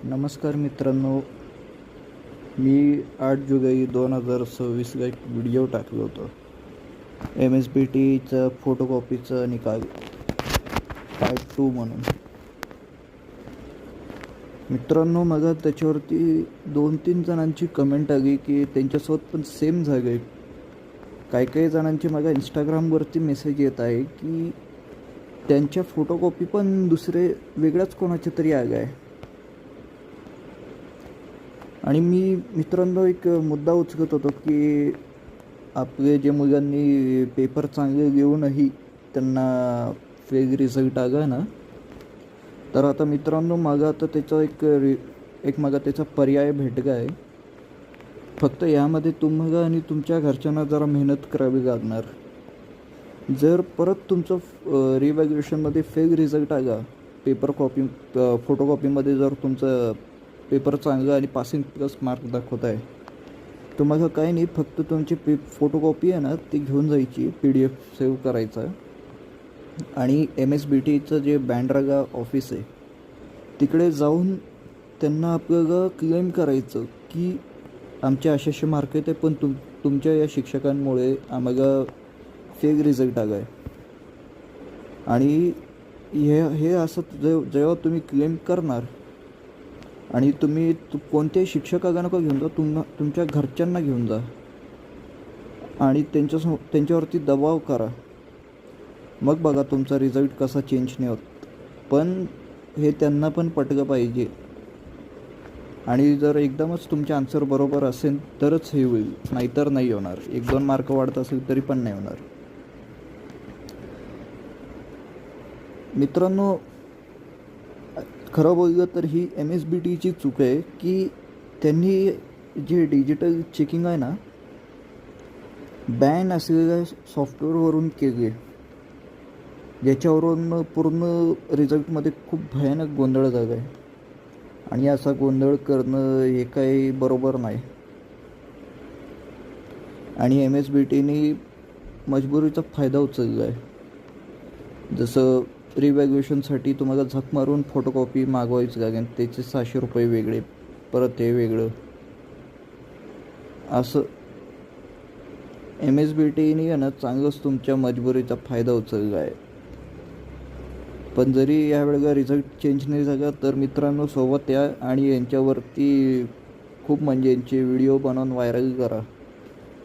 नमस्कार मित्रांनो, मी 8 जुलै 2026ला एक व्हिडिओ टाकलं होतं. MSBTचं फोटोकॉपीचा निकाल पार्ट 2 म्हणून. मित्रांनो, मला त्याच्यावरती 2-3 जणांची कमेंट आली की त्यांच्यासोबत पण सेम झालं आहे. काही जणांचे मला इंस्टाग्रामवरती मेसेज येत आहे की त्यांच्या फोटोकॉपी पण दुसरे वेगळ्याच कोणाचे तरी आले आहे. आणि मी मित्रांनो एक मुद्दा उचलत होतो की आपले जे मुलांनी पेपर चांगले लिहूनही त्यांना फेक रिझल्ट आला ना, तर आता मित्रांनो मला आता त्याचा एक मला त्याचा पर्याय भेटला आहे. फक्त यामध्ये तुम्हाला आणि तुमच्या घरच्यांना जरा मेहनत करावी लागणार. जर परत तुमचं रिव्हॅल्युएशनमध्ये फेक रिझल्ट आला, फोटोकॉपीमध्ये जर तुमचं पेपर चांगला आणि पासिंग प्लस मार्क दाखवत आहे, तुम्हाला काही नाही, फक्त तुमची फोटोकॉपी आहे ना ती घेऊन जायची, PDF सेव्ह करायचा आणि MSBTचं जे बँड्रागा ऑफिस आहे तिकडे जाऊन त्यांना आपल्याला क्लेम करायचं की आमचे असे मार्क आहेत, पण तुमच्या या शिक्षकांमुळे आम्हाला फेक रिझल्ट आला आहे. आणि हे असं जेव्हा तुम्ही क्लेम करणार आणि तुम्ही कोणत्याही शिक्षकाला नका घेऊन जा, तुमच्या घरच्यांना घेऊन जा आणि त्यांच्यावरती दबाव करा. मग बघा तुमचा रिझल्ट कसा चेंज नाही होत. पण हे त्यांना पण पटलं पाहिजे. आणि जर एकदमच तुमचे आन्सर बरोबर असेल तरच हे होईल, नाहीतर नाही होणार. 1-2 मार्क वाढत असेल तरी पण नाही होणार. मित्रांनो, खरं बोललं तर ही MSBTची चूक आहे की त्यांनी जे डिजिटल चेकिंग आहे ना, बॅन असलेल्या सॉफ्टवेअरवरून केली, ज्याच्यावरून पूर्ण रिझल्टमध्ये खूप भयानक गोंधळ झाला आहे. आणि असा गोंधळ करणं हे काही बरोबर नाही. आणि MSBTने मजबुरीचा फायदा उचलला आहे. जसं रिव्हॅल्युएशनसाठी तुम्हाला झक मारून फोटोकॉपी मागवायची लागेल, त्याचे 600 रुपये वेगळे, परत हे वेगळं. असं MSBTने आहे ना चांगलंच तुमच्या मजबुरीचा फायदा उचलला आहे. पण जरी यावेळेला रिझल्ट चेंज नाही झाला तर मित्रांनो सोबत या आणि यांच्यावरती खूप म्हणजे यांचे व्हिडिओ बनवून व्हायरल करा.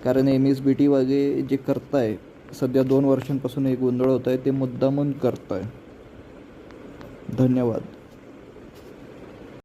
कारण MSBTवाले जे करताय सध्या 2 वर्षांपासून एक गोंधळ होत आहे, ते मुद्दामून करताय. धन्यवाद.